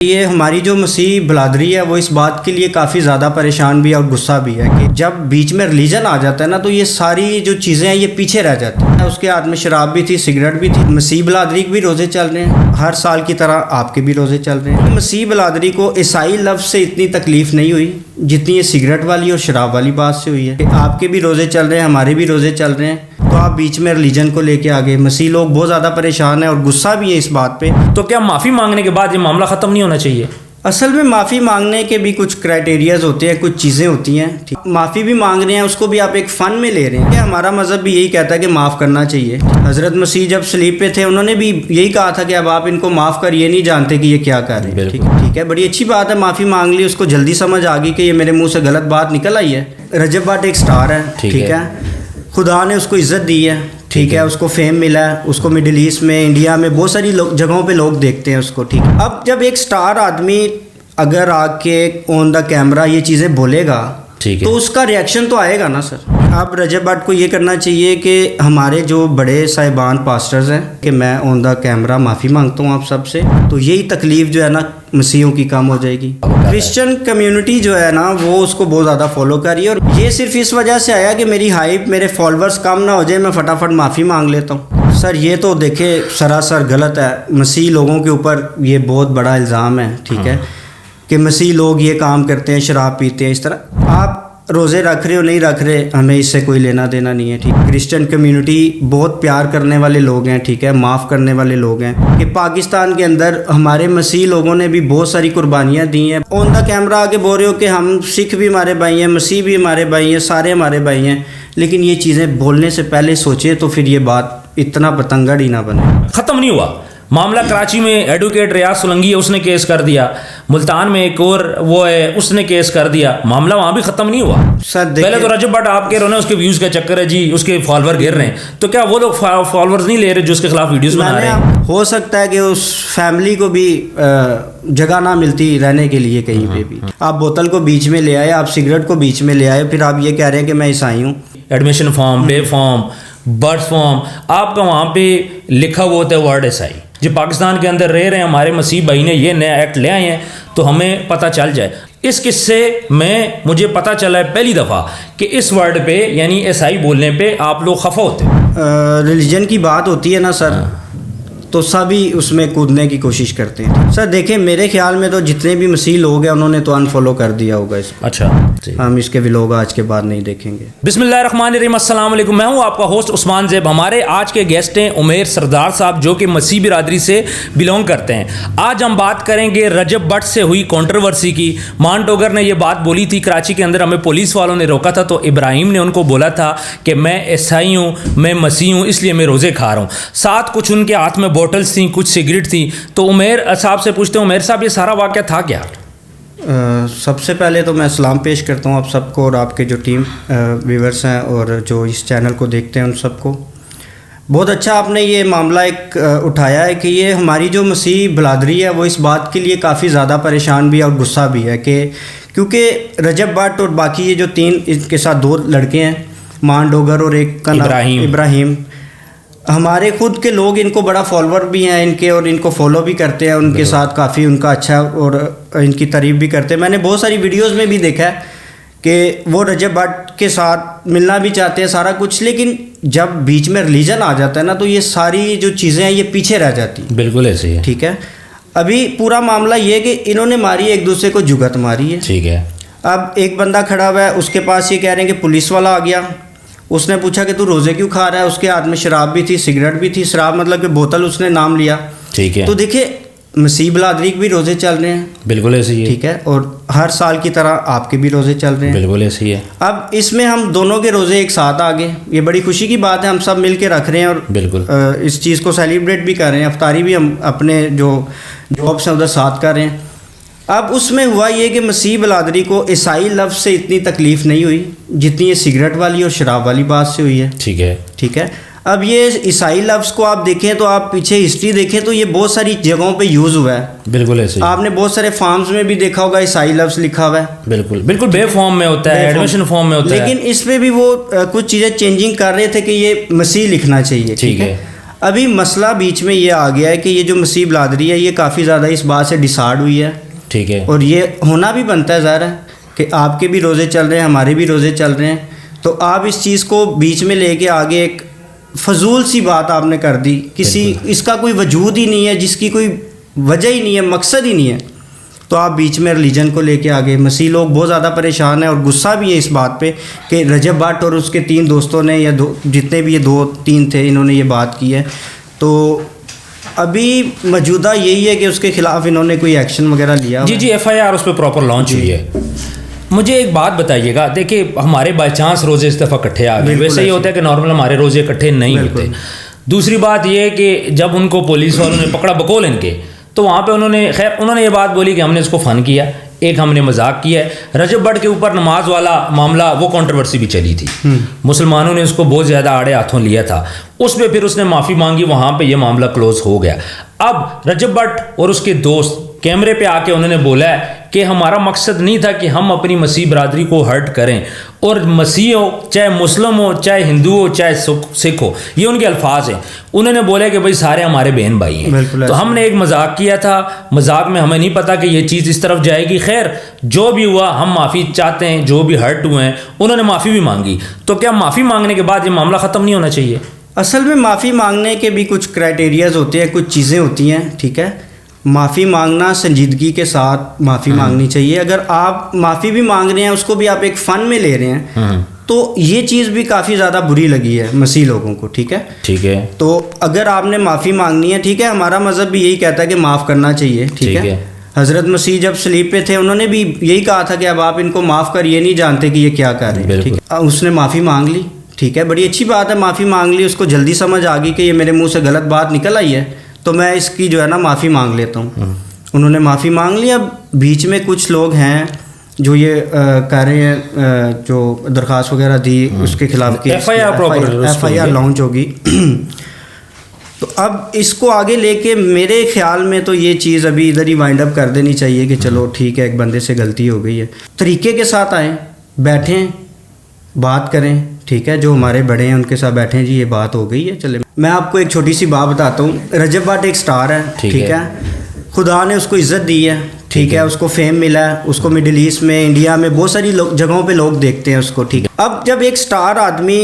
ये हमारी जो मसीह बिरादरी है वो इस बात के लिए काफ़ी ज़्यादा परेशान भी है और गुस्सा भी है कि जब बीच में रिलीजन आ जाता है ना तो ये सारी जो चीज़ें हैं ये पीछे रह जाती हैं। उसके हाथ में शराब भी थी, सिगरेट भी थी। मसीह बिरादरी के भी रोज़े चल रहे हैं, हर साल की तरह आपके भी रोज़े चल रहे हैं। मसीह बिरादरी को ईसाई लफ्ज़ से इतनी तकलीफ़ नहीं हुई जितनी ये सिगरेट वाली और शराब वाली बात से हुई है। आपके भी रोज़े चल रहे हैं, हमारे भी रोज़े चल रहे हैं, तो आप बीच में रिलीजन को लेके आ गए। मसीह लोग बहुत ज़्यादा परेशान हैं और गुस्सा भी है इस बात पे। तो क्या माफ़ी मांगने के बाद ये मामला ख़त्म नहीं होना चाहिए? असल में माफ़ी मांगने के भी कुछ क्राइटेरियाज होते हैं, कुछ चीज़ें होती हैं। माफ़ी भी मांग रहे हैं, उसको भी आप एक फ़न में ले रहे हैं। हमारा मज़हब भी यही कहता है कि माफ़ करना चाहिए। हज़रत मसीह जब सलीब पे थे उन्होंने भी यही कहा था कि अब आप इनको माफ़ कर, ये नहीं जानते कि ये क्या कर रहे हैं। ठीक है, बड़ी अच्छी बात है, माफ़ी मांग ली। उसको जल्दी समझ आ गई कि ये मेरे मुँह से गलत बात निकल आई है। रजब भट्ट एक स्टार है, ठीक है, खुदा ने उसको इज़्ज़त दी है, ठीक है, उसको फेम मिला है, उसको मिडिल ईस्ट में, इंडिया में बहुत सारी जगहों पे लोग देखते हैं उसको। ठीक है, अब जब एक स्टार आदमी अगर आके ऑन द कैमरा ये चीज़ें बोलेगा तो उसका रिएक्शन तो आएगा ना सर। अब रजब भट्ट को ये करना चाहिए कि हमारे जो बड़े साहिबान पास्टर्स हैं कि मैं ऑन द कैमरा माफ़ी मांगता हूँ आप सबसे, तो यही तकलीफ़ जो है ना मसीहों की कम हो जाएगी। क्रिश्चियन कम्युनिटी जो है ना वो उसको बहुत ज़्यादा फॉलो कर रही है और ये सिर्फ इस वजह से आया कि मेरी हाइप, मेरे फॉलोअर्स कम ना हो जाए, मैं फटाफट माफ़ी मांग लेता हूँ। सर ये तो देखे सरासर गलत है। मसीह लोगों के ऊपर ये बहुत बड़ा इल्ज़ाम है, ठीक है, कि मसीह लोग ये काम करते हैं, शराब पीते हैं। इस तरह आप रोज़े रख रहे हो नहीं रख रहे, हमें इससे कोई लेना देना नहीं है। ठीक, क्रिश्चियन कम्युनिटी बहुत प्यार करने वाले लोग हैं, ठीक है, माफ़ करने वाले लोग हैं। कि पाकिस्तान के अंदर हमारे मसीह लोगों ने भी बहुत सारी कुर्बानियाँ दी हैं। ऑन द कैमरा आके बोल रहे हो कि हम सिख भी हमारे भाई हैं, मसीह भी हमारे भाई हैं, सारे हमारे भाई हैं, लेकिन ये चीज़ें बोलने से पहले सोचे तो फिर ये बात इतना पतंगड़ ही ना बने। ख़त्म नहीं हुआ मामला। कराची में एडवोकेट रियाज सोलंकी है, उसने केस कर दिया। मुल्तान में एक और वो है, उसने केस कर दिया। मामला वहाँ भी ख़त्म नहीं हुआ सर। पहले तो रजब भट्ट आप कह रहे हो ना उसके व्यूज़ का चक्कर है जी, उसके फॉलोअर गिर रहे हैं, तो क्या वो लोग फॉलोअर्स नहीं ले रहे जो उसके खिलाफ वीडियोस बना रहे हैं? हो सकता है कि उस फैमिली को भी जगह ना मिलती रहने के लिए कहीं पे भी। आप बोतल को बीच में ले आए, आप सिगरेट को बीच में ले आए, फिर आप ये कह रहे हैं कि मैं ईसाई हूँ। एडमिशन फॉर्म, पे फॉर्म, बर्थ फॉर्म, आपका वहाँ पे लिखा हुआ होता है वर्ड ईसाई। जो पाकिस्तान के अंदर रह रहे हैं हमारे मसीह भाई ने ये नया एक्ट ले आए हैं तो हमें पता चल जाए। इस किस्से में मुझे पता चला है पहली दफ़ा कि इस वर्ड पे यानी ईसाई बोलने पे आप लोग खफा होते हैं। रिलीजन की बात होती है ना सर, तो सभी उसमें कूदने की कोशिश करते हैं। सर देखें, मेरे ख्याल में तो जितने भी मसीह लोग हैं उन्होंने तो अनफॉलो कर दिया होगा इसको। अच्छा, हम इसके व्लॉग आज के बाद नहीं देखेंगे। बिस्मिल्लाहिर्रहमानिर्रहीम, अस्सलाम वालेकुम। मैं हूं आपका होस्ट उस्मान ज़ैब। हमारे आज के गेस्ट हैं उमेर सरदार साहब जो कि मसीह बिरादरी से बिलोंग करते हैं। आज हम बात करेंगे रजब भट्ट से हुई कंट्रोवर्सी की। मान टोगर ने यह बात बोली थी कराची के अंदर, हमें पुलिस वालों ने रोका था तो इब्राहिम ने उनको बोला था कि मैं ईसाई हूँ, मैं मसीह हूँ, इसलिए मैं रोज़े खा रहा हूँ। साथ कुछ उनके हाथ में बोटल्स थी, कुछ सिगरेट थी। तो उमेर साहब से पूछते हैं, उमेर साहब ये सारा वाक़या था क्या? सबसे पहले तो मैं सलाम पेश करता हूँ आप सबको और आपके जो टीम व्यूवर्स हैं और जो इस चैनल को देखते हैं उन सबको। बहुत अच्छा आपने ये मामला एक उठाया है कि ये हमारी जो मसीह बिरादरी है वो इस बात के लिए काफ़ी ज़्यादा परेशान भी है और गुस्सा भी है कि क्योंकि रजब भट्ट और बाकी ये जो तीन इनके साथ दो लड़के हैं, मान डोगर और एक का नाम इब्राहिम, हमारे खुद के लोग इनको बड़ा फॉलोअर भी हैं इनके और इनको फॉलो भी करते हैं। उनके साथ काफ़ी उनका अच्छा और इनकी तारीफ़ भी करते हैं। मैंने बहुत सारी वीडियोस में भी देखा है कि वो रजब भट्ट के साथ मिलना भी चाहते हैं सारा कुछ, लेकिन जब बीच में रिलीजन आ जाता है ना तो ये सारी जो चीज़ें हैं ये पीछे रह जाती हैं। बिल्कुल ऐसे ही है। ठीक है, अभी पूरा मामला ये है कि इन्होंने मारी, एक दूसरे को जुगत मारी है। ठीक है, अब एक बंदा खड़ा हुआ है, उसके पास ये कह रहे हैं कि पुलिस वाला आ गया, उसने पूछा कि तू रोज़े क्यों खा रहा है। उसके हाथ में शराब भी थी, सिगरेट भी थी। शराब मतलब कि बोतल उसने नाम लिया। ठीक है, तो देखिए मसीह बिरादरी के भी रोज़े चल रहे हैं, बिल्कुल ऐसे ही है, ठीक है, और हर साल की तरह आपके भी रोज़े चल रहे हैं, बिल्कुल ऐसे ही है। अब इसमें हम दोनों के रोज़े एक साथ आ गए, ये बड़ी खुशी की बात है। हम सब मिल के रख रहे हैं और बिल्कुल इस चीज़ को सेलिब्रेट भी कर रहे हैं। अफ्तारी भी हम अपने जो जॉब्स हैं उधर साथ कर रहे हैं। अब उसमें हुआ ये कि मसीह बिरादरी को ईसाई लफ्ज़ से इतनी तकलीफ़ नहीं हुई जितनी ये सिगरेट वाली और शराब वाली बात से हुई है। ठीक है, ठीक है, अब ये ईसाई लफ्ज़ को आप देखें तो आप पीछे हिस्ट्री देखें तो ये बहुत सारी जगहों पे यूज़ हुआ है। बिल्कुल ऐसे, आपने बहुत सारे फॉर्म्स में भी देखा होगा ईसाई लफ्ज़ लिखा हुआ है। बिल्कुल बिल्कुल बे फॉर्म में होता है, एडमिशन फॉर्म में होता है, लेकिन इस पर भी वो कुछ चीज़ें चेंजिंग कर रहे थे कि ये मसीह लिखना चाहिए। ठीक है, अभी मसला बीच में ये आ गया है कि ये जो मसीह बिरादरी है ये काफ़ी ज़्यादा इस बात से डिसार्ड हुई है, ठीक है, और ये होना भी बनता है ज़ाहिर है कि आपके भी रोज़े चल रहे हैं, हमारे भी रोज़े चल रहे हैं, तो आप इस चीज़ को बीच में लेके आगे एक फजूल सी बात आपने कर दी, किसी इसका कोई वजूद ही नहीं है, जिसकी कोई वजह ही नहीं है, मकसद ही नहीं है, तो आप बीच में रिलीजन को लेके आगे। मसीह लोग बहुत ज़्यादा परेशान हैं और गुस्सा भी है इस बात पे कि रजब भट्ट और उसके 3 दोस्तों ने या जितने भी ये 2-3 थे इन्होंने ये बात की है। तो अभी मौजूदा यही है कि उसके ख़िलाफ़ इन्होंने कोई एक्शन वगैरह लिया। जी FIR उस पर प्रॉपर लॉन्च हुई है। मुझे एक बात बताइएगा, देखिए हमारे बाई चांस रोज़े इस दफ़ा इकट्ठे आ गए, वैसे ही होता है कि नॉर्मल हमारे रोज़े इकट्ठे नहीं होते। दूसरी बात यह है कि जब उनको पुलिस वालों ने पकड़ा बकौल इनके, तो वहाँ पे उन्होंने ये बात बोली कि हमने इसको फ़न किया, एक हमने मजाक किया है। रजब भट्ट के ऊपर नमाज वाला मामला वो कंट्रोवर्सी भी चली थी, मुसलमानों ने उसको बहुत ज़्यादा आड़े हाथों लिया था, उस पर फिर उसने माफ़ी मांगी, वहाँ पे ये मामला क्लोज हो गया। अब रजब भट्ट और उसके दोस्त कैमरे पे आके उन्होंने बोला है कि हमारा मकसद नहीं था कि हम अपनी मसीह बरादरी को हर्ट करें, और मसीह हो चाहे मुस्लिम हो चाहे हिंदू हो चाहे सिख हो, ये उनके अल्फाज हैं। उन्होंने बोला कि भाई सारे हमारे बहन भाई हैं, तो हमने एक मजाक किया था, मजाक में हमें नहीं पता कि ये चीज़ इस तरफ जाएगी। खैर जो भी हुआ हम माफ़ी चाहते हैं, जो भी हर्ट हुए हैं उन्होंने माफ़ी भी मांगी, तो क्या माफ़ी मांगने के बाद ये मामला ख़त्म नहीं होना चाहिए? असल में माफ़ी मांगने के भी कुछ क्राइटेरियाज होते हैं, कुछ चीज़ें होती हैं, ठीक है। माफ़ी मांगना संजीदगी के साथ माफ़ी मांगनी चाहिए। अगर आप माफ़ी भी मांग रहे हैं, उसको भी आप एक फ़न में ले रहे हैं, तो ये चीज़ भी काफ़ी ज़्यादा बुरी लगी है मसीह लोगों को, ठीक है। ठीक है, तो अगर आपने माफ़ी मांगनी है, ठीक है, हमारा मज़हब भी यही कहता है कि माफ़ करना चाहिए, ठीक है। हज़रत मसीह जब सलीब पे थे उन्होंने भी यही कहा था कि अब आप इनको माफ़ कर, ये नहीं जानते कि ये क्या कर रहे हैं, ठीक है। उसने माफ़ी मांग ली, ठीक है, बड़ी अच्छी बात है, माफ़ी मांग ली, उसको जल्दी समझ आ गई कि ये मेरे मुंह से गलत बात निकल आई है, तो मैं इसकी जो है ना माफ़ी मांग लेता हूँ। उन्होंने माफ़ी मांग ली। अब बीच में कुछ लोग हैं जो ये कह रहे हैं, जो दरख्वास्त वगैरह दी उसके खिलाफ की FIR लॉन्च होगी। तो अब इसको आगे लेके मेरे ख्याल में तो ये चीज़ अभी इधर ही वाइंड अप कर देनी चाहिए कि चलो ठीक है, एक बंदे से गलती हो गई है, तरीके के साथ आएँ, बैठें, बात करें, ठीक है, जो हमारे बड़े हैं उनके साथ बैठें, जी ये बात हो गई है, चले। मैं आपको एक छोटी सी बात बताता हूँ। रजब भट्ट एक स्टार है, ठीक है, खुदा ने उसको इज़्ज़त दी है, ठीक है, उसको फेम मिला है, उसको मिडिल ईस्ट में, इंडिया में बहुत सारी जगहों पे लोग देखते हैं उसको, ठीक है। अब जब एक स्टार आदमी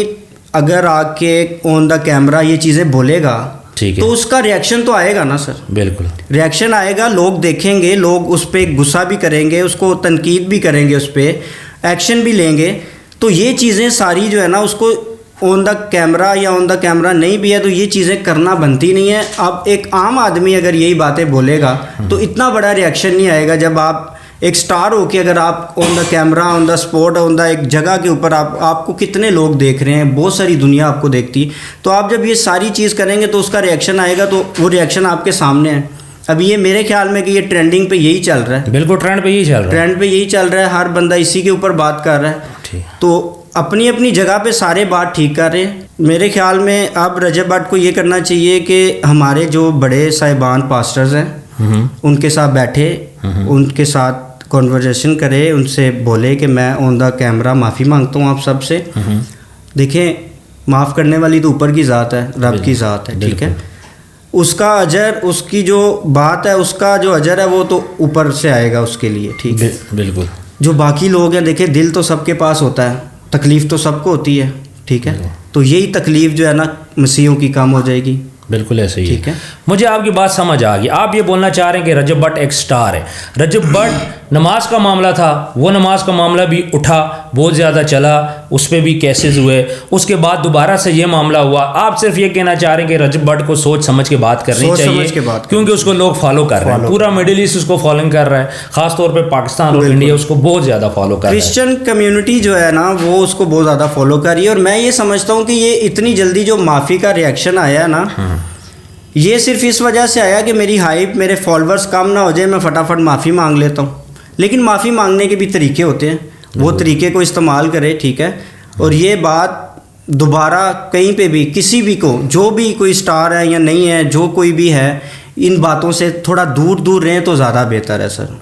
अगर आके ऑन द कैमरा ये चीज़ें बोलेगा, ठीक है, तो उसका रिएक्शन तो आएगा ना सर, बिल्कुल रिएक्शन आएगा, लोग देखेंगे, लोग उस पर गुस्सा भी करेंगे, उसको तनकीद भी करेंगे, उस पर एक्शन भी लेंगे। तो ये चीज़ें सारी जो है ना, उसको ऑन द कैमरा या ऑन द कैमरा नहीं भी है तो ये चीज़ें करना बनती नहीं है। अब एक आम आदमी अगर यही बातें बोलेगा तो इतना बड़ा रिएक्शन नहीं आएगा। जब आप एक स्टार हो कि अगर आप on the camera, on the spot, on the एक जगह के ऊपर आपको कितने लोग देख रहे हैं, बहुत सारी दुनिया आपको देखती है, तो आप जब ये सारी चीज़ करेंगे तो उसका रिएक्शन आएगा, तो वो रिएक्शन आपके सामने है। अब ये मेरे ख्याल में कि ये ट्रेंडिंग पे यही चल रहा है, बिल्कुल ट्रेंड पे यही चल रहा है, ट्रेंड पे यही चल रहा है, हर बंदा इसी के ऊपर बात कर रहा है। तो अपनी अपनी जगह पे सारे बात ठीक कर रहे हैं। मेरे ख्याल में अब रजब भट्ट को ये करना चाहिए कि हमारे जो बड़े साहिबान पास्टर्स हैं उनके साथ बैठे, उनके साथ कॉन्वर्जेशन करे, उनसे बोले कि मैं ऑन द कैमरा माफ़ी मांगता हूँ आप सब से। देखें, माफ़ करने वाली तो ऊपर की ज़ात है, रब की ज़ात है, ठीक है। उसका अजर, उसकी जो बात है, उसका जो अजर है वो तो ऊपर से आएगा उसके लिए, ठीक है। बिल्कुल। जो बाकी लोग हैं, देखें, दिल तो सबके पास होता है, तकलीफ़ तो सबको होती है, ठीक है। तो यही तकलीफ़ जो है ना मसीहों की कम हो जाएगी। बिल्कुल ऐसे ही ठीक है। मुझे आपकी बात समझ आ गई। आप ये बोलना चाह रहे हैं कि रजब भट्ट एक स्टार है। रजब भट्ट नमाज का मामला था, वो नमाज का मामला भी उठा, बहुत ज़्यादा चला, उस पर भी केसेस हुए, उसके बाद दोबारा से ये मामला हुआ। आप सिर्फ ये कहना चाह रहे हैं कि रजब भट्ट को सोच समझ के बात करनी चाहिए, क्योंकि उसको लोग फॉलो कर रहे हैं, पूरा मिडिल ईस्ट उसको फॉलोइंग कर रहा है, ख़ासतौर पर पाकिस्तान और इंडिया उसको बहुत ज़्यादा फॉलो कर रहा है। क्रिश्चियन कम्युनिटी जो है ना वो उसको बहुत ज़्यादा फॉलो कर रही है। और मैं ये समझता हूँ कि ये इतनी जल्दी जो माफ़ी का रिएक्शन आया है ना, ये सिर्फ इस वजह से आया कि मेरी हाइप, मेरे फॉलोअर्स कम ना हो जाए, मैं फटाफट माफ़ी मांग लेता हूँ। लेकिन माफ़ी मांगने के भी तरीके होते हैं, वो तरीके को इस्तेमाल करे, ठीक है। और ये बात दोबारा कहीं पे भी किसी भी को, जो भी कोई स्टार है या नहीं है, जो कोई भी है, इन बातों से थोड़ा दूर दूर रहें तो ज़्यादा बेहतर है सर।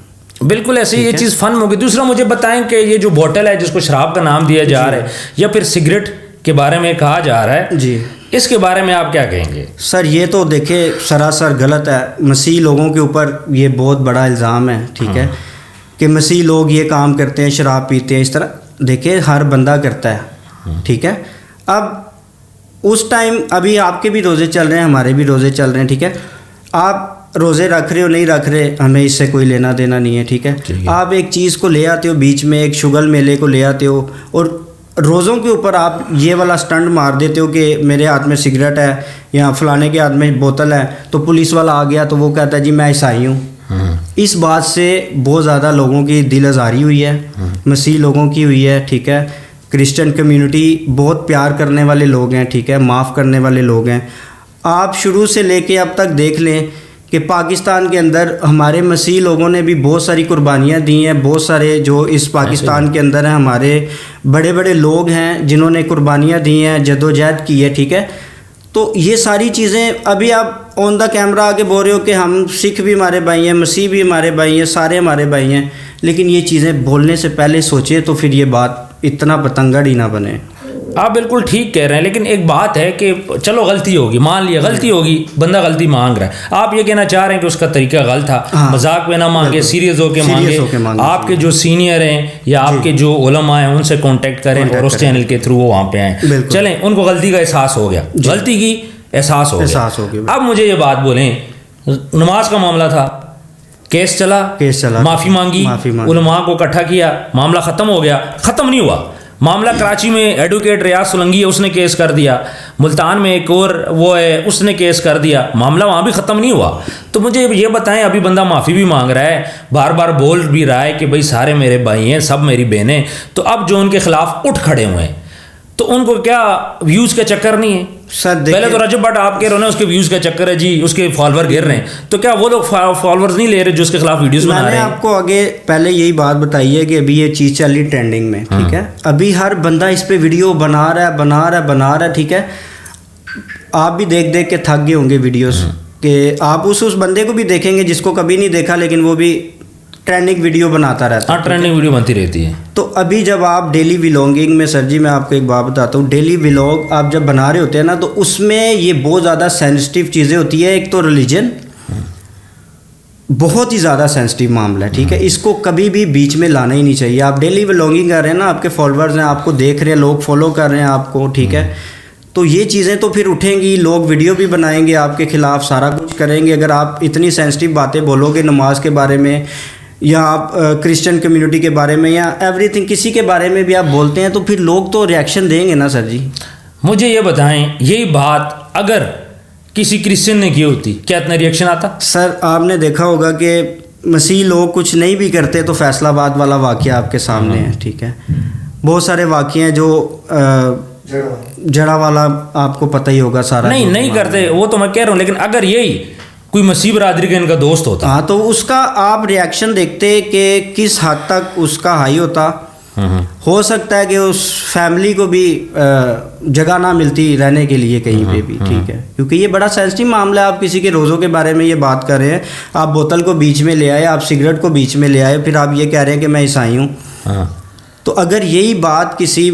बिल्कुल ऐसे ही ये चीज़ फन होगी। दूसरा मुझे बताएं कि ये जो बोतल है जिसको शराब का नाम दिया जा रहा है या फिर सिगरेट के बारे में कहा जा रहा है जी, इसके बारे में आप क्या कहेंगे? सर ये तो देखिए सरासर गलत है। मसीह लोगों के ऊपर ये बहुत बड़ा इल्ज़ाम है, ठीक है, कि मसीह लोग ये काम करते हैं, शराब पीते हैं, इस तरह। देखिए हर बंदा करता है, ठीक है। अब उस टाइम अभी आपके भी रोज़े चल रहे हैं, हमारे भी रोज़े चल रहे हैं, ठीक है। आप रोज़े रख रहे हो नहीं रख रहे, हमें इससे कोई लेना देना नहीं है, ठीक है। आप एक चीज़ को ले आते हो बीच में, एक शुगल मेले को ले आते हो, और रोज़ों के ऊपर आप ये वाला स्टंट मार देते हो कि मेरे हाथ में सिगरेट है या फलाने के हाथ में बोतल है, तो पुलिस वाला आ गया तो वो कहता है जी मैं ईसाई हूँ। इस बात से बहुत ज़्यादा लोगों की दिल आज़ारी हुई है, मसीह लोगों की हुई है, ठीक है। क्रिश्चियन कम्युनिटी बहुत प्यार करने वाले लोग हैं, ठीक है, माफ़ करने वाले लोग हैं। आप शुरू से लेके अब तक देख लें कि पाकिस्तान के अंदर हमारे मसीह लोगों ने भी बहुत सारी कुर्बानियाँ दी हैं। बहुत सारे जो इस पाकिस्तान के अंदर हैं हमारे बड़े बड़े लोग हैं जिन्होंने कुर्बानियाँ दी हैं, जद्दोजहद की है, ठीक है। तो ये सारी चीज़ें अभी आप ऑन द कैमरा आके बोल रहे हो कि हम सिख भी हमारे भाई हैं, मसीह भी हमारे भाई हैं, सारे हमारे भाई हैं, लेकिन ये चीज़ें बोलने से पहले सोचे तो फिर ये बात इतना पतंगड़ ही ना बने। आप बिल्कुल ठीक कह रहे हैं, लेकिन एक बात है कि चलो गलती होगी, मान लिया गलती होगी, बंदा गलती मांग रहा है, आप ये कहना चाह रहे हैं कि उसका तरीका गलत था। हाँ, मजाक में ना मांगे, सीरियस होके मांगे। आपके जो सीनियर हैं या आपके जो उलमा हैं उनसे कांटेक्ट करें और उस चैनल के थ्रू वो वहाँ पे आए, चलें, उनको गलती का एहसास हो गया, गलती की एहसास हो गया। अब मुझे ये बात बोलें, नमाज का मामला था, केस चला, माफ़ी मांगी, उलमा को इकट्ठा किया, मामला ख़त्म हो गया। ख़त्म नहीं हुआ मामला। कराची में एडवोकेट रियाज सोलंकी है, उसने केस कर दिया। मुल्तान में एक और वो है, उसने केस कर दिया। मामला वहाँ भी ख़त्म नहीं हुआ। तो मुझे ये बताएं, अभी बंदा माफ़ी भी मांग रहा है, बार बार बोल भी रहा है कि भाई सारे मेरे भाई हैं, सब मेरी बहनें, तो अब जो उनके खिलाफ उठ खड़े हुए हैं तो उनको क्या व्यूज़ का चक्कर नहीं है? सर पहले तो रजब भट्ट आप कह रहे हो ना उसके व्यूज़ का चक्कर है जी, उसके फॉलोअर गिर रहे हैं, तो क्या वो लोग फॉलोअर्स नहीं ले रहे जो उसके खिलाफ वीडियोस बना रहे हैं? मैंने आपको आगे पहले यही बात बताई है कि अभी ये चीज़ चल रही ट्रेंडिंग में, ठीक है। अभी हर बंदा इस पे वीडियो बना रहा है, ठीक है। आप भी देख देख के थक गए होंगे वीडियोस कि आप उस बंदे को भी देखेंगे जिसको कभी नहीं देखा, लेकिन वो भी ट्रेंडिंग वीडियो बनाता रहता है। हाँ, ट्रेंडिंग वीडियो बनती रहती है। तो अभी जब आप डेली व्लॉगिंग में, सर जी मैं आपको एक बात बताता हूँ, डेली व्लॉग आप जब बना रहे होते हैं ना, तो उसमें ये बहुत ज़्यादा सेंसिटिव चीज़ें होती है। एक तो रिलीजन बहुत ही ज़्यादा सेंसिटिव मामला है, ठीक है। इसको कभी भी बीच में लाना ही नहीं चाहिए। आप डेली व्लॉगिंग कर रहे हैं ना, आपके फॉलोअर्स हैं, आपको देख रहे हैं, लोग फॉलो कर रहे हैं आपको, ठीक है। तो ये चीज़ें तो फिर उठेंगी, लोग वीडियो भी बनाएंगे आपके ख़िलाफ़, सारा कुछ करेंगे। अगर आप इतनी सेंसिटिव बातें बोलोगे नमाज के बारे में या आप क्रिश्चियन कम्युनिटी के बारे में या एवरीथिंग किसी के बारे में भी आप बोलते हैं, तो फिर लोग तो रिएक्शन देंगे ना सर जी। मुझे ये बताएं, यही बात अगर किसी क्रिश्चियन ने की होती, क्या इतना रिएक्शन आता? सर आपने देखा होगा कि मसीह लोग कुछ नहीं भी करते तो फैसलाबाद वाला वाक़या आपके सामने है, ठीक है। बहुत सारे वाक़े हैं जो जड़ा वाला आपको पता ही होगा सारा। नहीं करते, वो तो मैं कह रहा हूँ, लेकिन अगर यही कोई मसीह बरादरी का इनका दोस्त होता, हाँ, तो उसका आप रिएक्शन देखते कि किस हद तक उसका हाई होता। हो सकता है कि उस फैमिली को भी जगह ना मिलती रहने के लिए कहीं पे भी, ठीक है, क्योंकि ये बड़ा सेंसिटिव मामला है। आप किसी के रोज़ों के बारे में ये बात कर रहे हैं, आप बोतल को बीच में ले आए, आप सिगरेट को बीच में ले आए, फिर आप ये कह रहे हैं कि मैं ईसाई हूँ। तो अगर यही बात किसी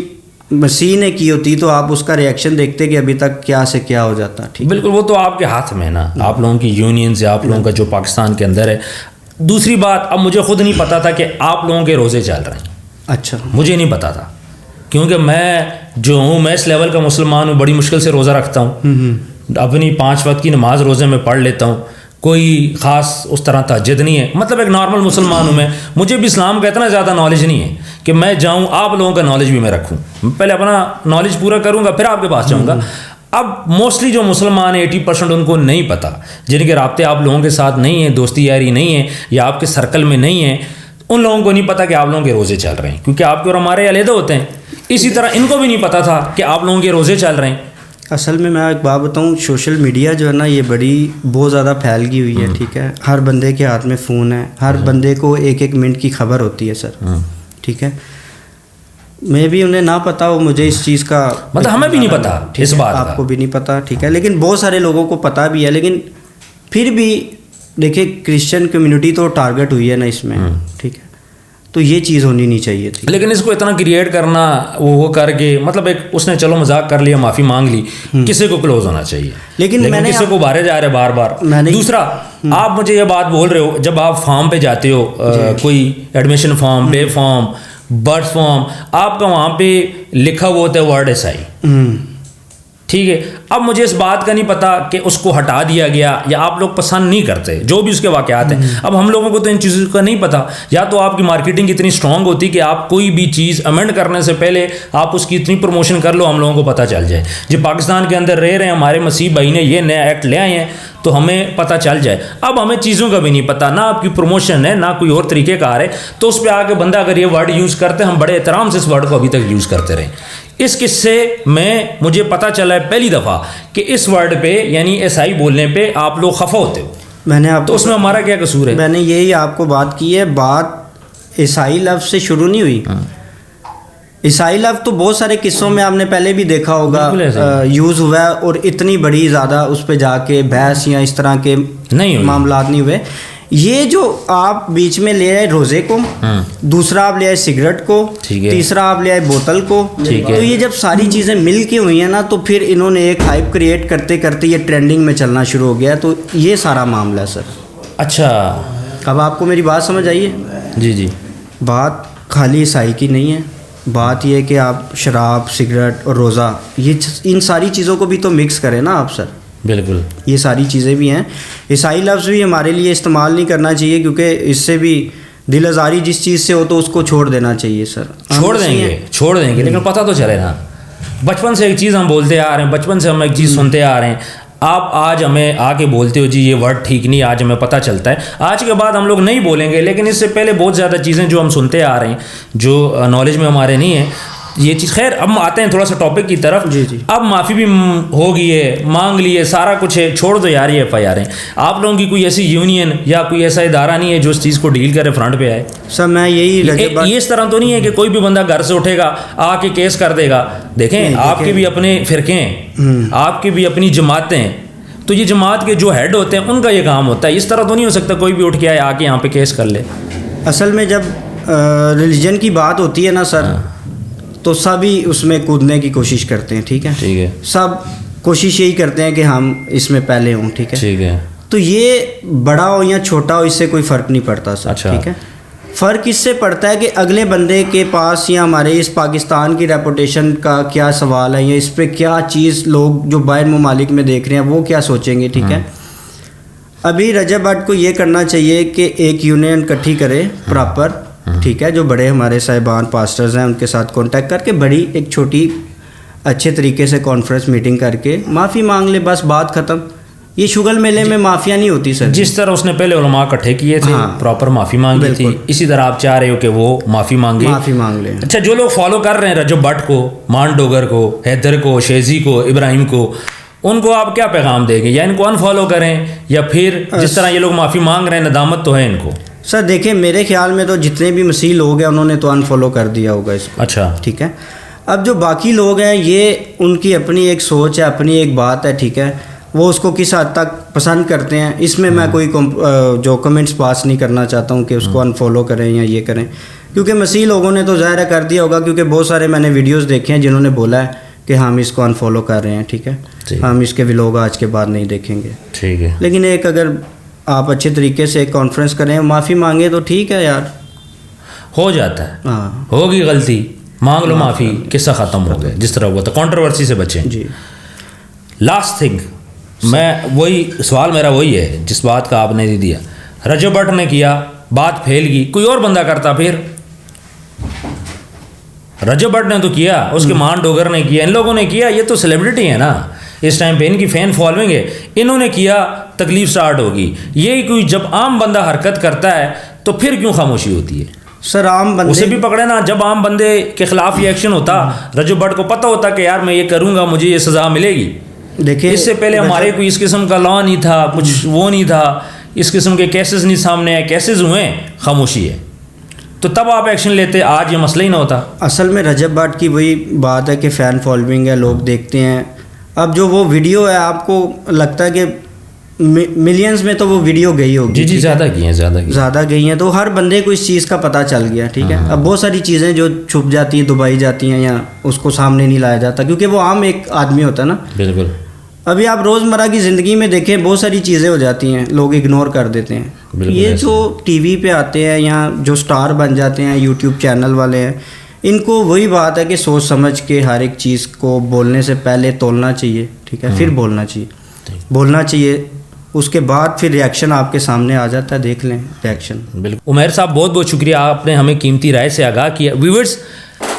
मसीह ने की होती तो आप उसका रिएक्शन देखते कि अभी तक क्या से क्या हो जाता। ठीक, बिल्कुल, वो तो आपके हाथ में है ना, आप लोगों की यूनियन से, आप लोगों का जो पाकिस्तान के अंदर है। दूसरी बात, अब मुझे खुद नहीं पता था कि आप लोगों के रोज़े चल रहे हैं। अच्छा, मुझे नहीं पता था, क्योंकि मैं जो हूँ, मैं इस लेवल का मुसलमान हूँ, बड़ी मुश्किल से रोज़ा रखता हूँ, अपनी 5 वक्त की नमाज रोज़े में पढ़ लेता हूँ, कोई ख़ास उस तरह तहज्जुद नहीं है, मतलब एक नॉर्मल मुसलमान हूँ मैं। मुझे भी इस्लाम का इतना ज़्यादा नॉलेज नहीं है कि मैं जाऊँ, आप लोगों का नॉलेज भी मैं रखूँ। पहले अपना नॉलेज पूरा करूँगा, फिर आपके पास जाऊँगा। अब मोस्टली जो मुसलमान है 80% उनको नहीं पता, जिनके राब्ते आप लोगों के साथ नहीं है, दोस्ती यारी नहीं है, या आपके सर्कल में नहीं है, उन लोगों को नहीं पता कि आप लोगों के रोज़े चल रहे हैं, क्योंकि आपके और हमारे अलग होते हैं। इसी तरह इनको भी नहीं पता था कि आप लोगों के रोज़े चल रहे हैं। असल में मैं एक बात बताऊं, सोशल मीडिया जो है ना, ये बहुत ज़्यादा फैल गई हुई है, ठीक है। हर बंदे के हाथ में फ़ोन है, हर बंदे को एक एक मिनट की खबर होती है सर, ठीक है। मैं भी उन्हें ना पता हो, मुझे इस चीज़ का मतलब हमें भी नहीं पता, इस बात आपको भी नहीं पता, ठीक है, लेकिन बहुत सारे लोगों को पता भी है। लेकिन फिर भी देखिए, क्रिश्चियन कम्युनिटी तो टारगेट हुई है ना इसमें, ठीक है। तो ये चीज़ होनी नहीं चाहिए थी। लेकिन इसको इतना क्रिएट करना वो करके मतलब एक उसने चलो मजाक कर लिया, माफ़ी मांग ली, किसी को क्लोज होना चाहिए, लेकिन मैंने किसी को बाहर जा रहे बार बार। दूसरा, आप मुझे ये बात बोल रहे हो, जब आप फॉर्म पे जाते हो कोई एडमिशन फॉर्म, बे फॉर्म, बर्थ फॉर्म, आपका वहाँ पे लिखा हुआ होता है वर्ड SI, ठीक है। अब मुझे इस बात का नहीं पता कि उसको हटा दिया गया या आप लोग पसंद नहीं करते, जो भी उसके वाक़यात हैं। अब हम लोगों को तो इन चीज़ों का नहीं पता, या तो आपकी मार्केटिंग इतनी स्ट्रांग होती कि आप कोई भी चीज़ अमेंड करने से पहले आप उसकी इतनी प्रमोशन कर लो, हम लोगों को पता चल जाए। जो पाकिस्तान के अंदर रह रहे हैं, हमारे मसीह भाई ने ये नया एक्ट ले आए हैं तो हमें पता चल जाए। अब हमें चीज़ों का भी नहीं पता, ना आपकी प्रमोशन है ना कोई और तरीक़ेकार है, तो उस पर आके बंदा अगर ये वर्ड यूज़ करते हैं, हम बड़े एहतराम से इस वर्ड को अभी तक यूज़ करते रहे। इस किस्से में मुझे पता चला है पहली दफ़ा कि इस वर्ड पे यानी SI बोलने पे आप लोग खफा होते हो। मैंने आप तो उसमें हमारा क्या कसूर है? मैंने यही आपको बात की है, बात SI लफ्ज़ से शुरू नहीं हुई। SI लफ्ज़ तो बहुत सारे किस्सों में आपने पहले भी देखा होगा यूज़ हुआ है, और इतनी बड़ी ज़्यादा उस पर जाके बहस या इस तरह के मामलात नहीं हुए। ये जो आप बीच में ले आए रोज़े को, दूसरा आप ले आए सिगरेट को, तीसरा आप ले आए बोतल को, तो ये जब सारी चीज़ें मिल के हुई हैं ना, तो फिर इन्होंने एक हाइप क्रिएट करते करते ये ट्रेंडिंग में चलना शुरू हो गया। तो ये सारा मामला है सर। अच्छा, अब आपको मेरी बात समझ आई है? जी जी। बात खाली SI की नहीं है, बात यह है कि आप शराब, सिगरेट और रोज़ा, ये इन सारी चीज़ों को भी तो मिक्स करें ना आप सर। बिल्कुल, ये सारी चीज़ें भी हैं। SI लफ्ज़ भी हमारे लिए इस्तेमाल नहीं करना चाहिए, क्योंकि इससे भी दिल आज़ारी जिस चीज़ से हो तो उसको छोड़ देना चाहिए सर। छोड़ देंगे लेकिन पता तो चले ना। बचपन से एक चीज़ हम बोलते आ रहे हैं, बचपन से हम एक चीज़ सुनते आ रहे हैं। आप आज हमें आके बोलते हो जी ये वर्ड ठीक नहीं, आज हमें पता चलता है। आज के बाद हम लोग नहीं बोलेंगे, लेकिन इससे पहले बहुत ज़्यादा चीज़ें जो हम सुनते आ रहे हैं, जो नॉलेज में हमारे नहीं है ये चीज़। खैर, अब आते हैं थोड़ा सा टॉपिक की तरफ। जी जी। अब माफ़ी भी हो गई है, मांग ली है, सारा कुछ है, छोड़ दो यार ये FIR है। आप लोगों की कोई ऐसी यूनियन या कोई ऐसा इदारा नहीं है जो इस चीज़ को डील करे, फ्रंट पे आए? सर मैं यही ये इस तरह तो नहीं है कि कोई भी बंदा घर से उठेगा आके केस कर देगा। देखें, आपके भी अपने फ़िरके हैं, आपकी भी अपनी जमातें हैं, तो ये जमात के जो हेड होते हैं उनका ये काम होता है। इस तरह तो नहीं हो सकता कोई भी उठ के आए आके यहाँ पे केस कर ले। असल में जब रिलीजन की बात होती है ना सर, तो सभी उसमें कूदने की कोशिश करते हैं, ठीक है। सब कोशिश यही करते हैं कि हम इसमें पहले हों, ठीक है। तो ये बड़ा हो या छोटा हो, इससे कोई फ़र्क नहीं पड़ता सर, ठीक है। फ़र्क इससे पड़ता है कि अगले बंदे के पास या हमारे इस पाकिस्तान की रेपुटेशन का क्या सवाल है, या इस पर क्या चीज़ लोग जो बाहर ममालिक में देख रहे हैं वो क्या सोचेंगे, ठीक है। अभी रजब भट्ट को ये करना चाहिए कि एक यूनियन इकट्ठी करे प्रॉपर, ठीक है। जो बड़े हमारे साहिबान पास्टर्स हैं उनके साथ कांटेक्ट करके बड़ी एक छोटी अच्छे तरीके से कॉन्फ्रेंस मीटिंग करके माफ़ी मांग ले, बस बात ख़त्म। ये शुगल मेले में माफिया नहीं होती सर। जिस तरह उसने पहले उलमा इकट्ठे किए थे, प्रॉपर माफ़ी मांगी थी, इसी तरह आप चाह रहे हो कि वो माफ़ी मांग ले। अच्छा, जो लोग फॉलो कर रहे हैं रजब भट्ट को, मान डोगर को, हैदर को, शेजी को, इब्राहिम को, उनको आप क्या पैगाम देंगे? या इनको अनफॉलो करें, या फिर जिस तरह ये लोग माफ़ी मांग रहे हैं, नदामत तो है इनको? सर देखिए, मेरे ख्याल में तो जितने भी मसीह लोग हैं उन्होंने तो अनफॉलो कर दिया होगा इसको। अच्छा, ठीक है। अब जो बाकी लोग हैं, ये उनकी अपनी एक सोच है, अपनी एक बात है, ठीक है। वो उसको किस हद तक पसंद करते हैं, इसमें मैं कोई जो कमेंट्स पास नहीं करना चाहता हूँ कि उसको अनफॉलो करें या ये करें, क्योंकि मसीह लोगों ने तो ज़ाहिर कर दिया होगा, क्योंकि बहुत सारे मैंने वीडियोस देखे हैं जिन्होंने बोला है कि हम इसको अनफॉलो कर रहे हैं, ठीक है, हम इसके व्लॉग आज के बाद नहीं देखेंगे, ठीक है। लेकिन एक अगर आप अच्छे तरीके से एक कॉन्फ्रेंस करें, माफ़ी मांगे तो ठीक है यार, हो जाता है। हाँ, होगी गलती, मांग लो माफ़ी, किस्सा ख़त्म हो गया। जिस तरह हुआ था, कंट्रोवर्सी से बचें जी। लास्ट थिंग, मैं वही सवाल मेरा वही है जिस बात का आपने दे दिया, रजब भट्ट ने किया, बात फैल गई, कोई और बंदा करता, फिर रजब भट्ट ने तो किया, उसके मान डोगर ने किया, इन लोगों ने किया, ये तो सेलिब्रिटी है ना, इस टाइम पे इनकी फ़ैन फॉलोइंग है, इन्होंने किया, तकलीफ स्टार्ट होगी। यही कोई जब आम बंदा हरकत करता है तो फिर क्यों खामोशी होती है? सर आम बंदे उसे भी पकड़े ना, जब आम बंदे के खिलाफ ये एक्शन होता, रजब भट्ट को पता होता कि यार मैं ये करूँगा, मुझे ये सज़ा मिलेगी। देखिए, इससे पहले हमारे कोई इस किस्म का लॉ नहीं था, कुछ वो नहीं था, इस किस्म के केसेस नहीं सामने आए, केसेस हुए, खामोशी है, तो तब आप एक्शन लेते, आज ये मसला ही ना होता। असल में रजब भट्ट की वही बात है कि फ़ैन फॉलोइंग है, लोग देखते हैं। अब जो वो वीडियो है, आपको लगता है कि मिलियंस में तो वो वीडियो गई होगी। जी ज़्यादा की हैं, ज़्यादा गई हैं, तो हर बंदे को इस चीज़ का पता चल गया, ठीक है। अब बहुत सारी चीज़ें जो छुप जाती हैं, दबाई जाती हैं, या उसको सामने नहीं लाया जाता, क्योंकि वो आम एक आदमी होता है ना। बिल्कुल। अभी आप रोज़मर्रा की ज़िंदगी में देखें, बहुत सारी चीज़ें हो जाती हैं, लोग इग्नोर कर देते हैं। ये जो टीवी पे आते हैं या जो स्टार बन जाते हैं, यूट्यूब चैनल वाले हैं, इनको वही बात है कि सोच समझ के हर एक चीज़ को बोलने से पहले तोलना चाहिए, ठीक है, फिर बोलना चाहिए, उसके बाद फिर रिएक्शन आपके सामने आ जाता है, देख लें रिएक्शन। बिल्कुल। उमैर साहब बहुत बहुत शुक्रिया, आपने हमें कीमती राय से आगाह किया। व्यूअर्स,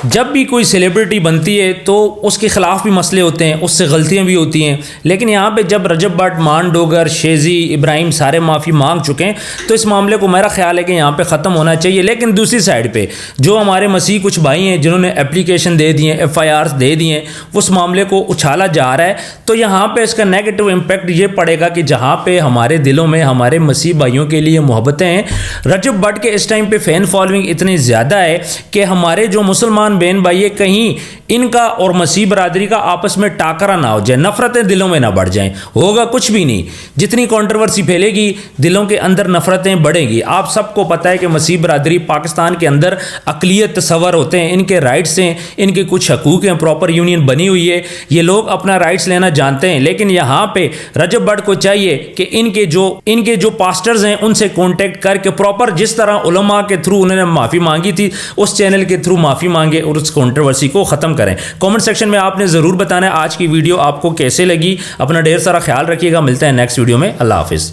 जब भी कोई सेलिब्रिटी बनती है तो उसके ख़िलाफ़ भी मसले होते हैं, उससे गलतियां भी होती हैं, लेकिन यहाँ पे जब रजब भट्ट, मान डोगर, शेजी, इब्राहिम सारे माफ़ी मांग चुके हैं तो इस मामले को मेरा ख्याल है कि यहाँ पे ख़त्म होना चाहिए। लेकिन दूसरी साइड पे जो हमारे मसीह कुछ भाई हैं जिन्होंने एप्लीकेशन दे दिए, FIRs दे दिए, उस मामले को उछाला जा रहा है, तो यहाँ पर इसका नेगेटिव इम्पैक्ट ये पड़ेगा कि जहाँ पर हमारे दिलों में हमारे मसीह भाइयों के लिए मोहब्बतें हैं, रजब भट्ट के इस टाइम पर फ़ैन फॉलोइंग इतनी ज़्यादा है कि हमारे जो मुसलमान बहन भाई, कहीं इनका और मसीह बरादरी का आपस में टाकरा ना हो जाए, नफरतें दिलों में ना बढ़ जाएं, होगा कुछ भी नहीं। जितनी कंट्रोवर्सी फैलेगी दिलों के अंदर नफरतें बढ़ेंगी। आप सबको पता है कि मसीह बरादरी पाकिस्तान के अंदर अक़लियत तस्वर होते हैं, इनके राइट्स हैं, इनके कुछ हकूक़ हैं, प्रॉपर यूनियन बनी हुई है, ये लोग अपना राइट्स लेना जानते हैं। लेकिन यहाँ पे रजब भट्ट को चाहिए कि इनके जो पास्टर्स हैं उनसे कॉन्टेक्ट करके प्रॉपर जिस तरह उलमा के थ्रू उन्होंने माफ़ी मांगी थी, उस चैनल के थ्रू माफ़ी मांगे और उस कंट्रोवर्सी को ख़त्म करें। कमेंट सेक्शन में आपने ज़रूर बताना है आज की वीडियो आपको कैसे लगी। अपना ढेर सारा ख्याल रखिएगा, मिलते हैं नेक्स्ट वीडियो में। अल्लाह हाफिज़।